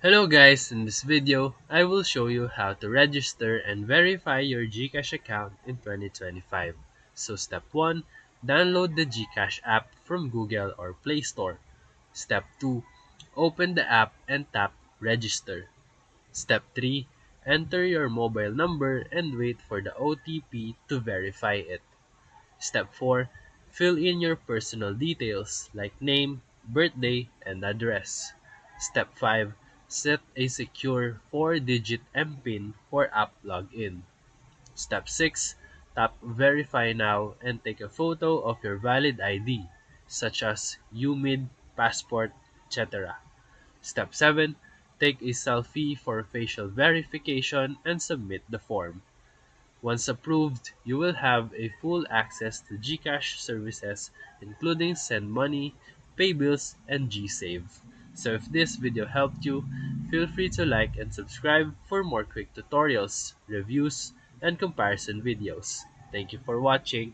Hello guys, in this video, I will show you how to register and verify your GCash account in 2025. So step 1, download the GCash app from Google or Play Store. Step 2, open the app and tap register. Step 3, enter your mobile number and wait for the OTP to verify it. Step 4, fill in your personal details like name, birthday, and address. Step 5, set a secure 4-digit MPIN for app login. Step 6, tap Verify Now and take a photo of your valid ID, such as UMID, passport, etc. Step 7, take a selfie for facial verification and submit the form. Once approved, you will have a full access to GCash services including send money, pay bills, and GSave. So if this video helped you, feel free to like and subscribe for more quick tutorials, reviews, and comparison videos. Thank you for watching.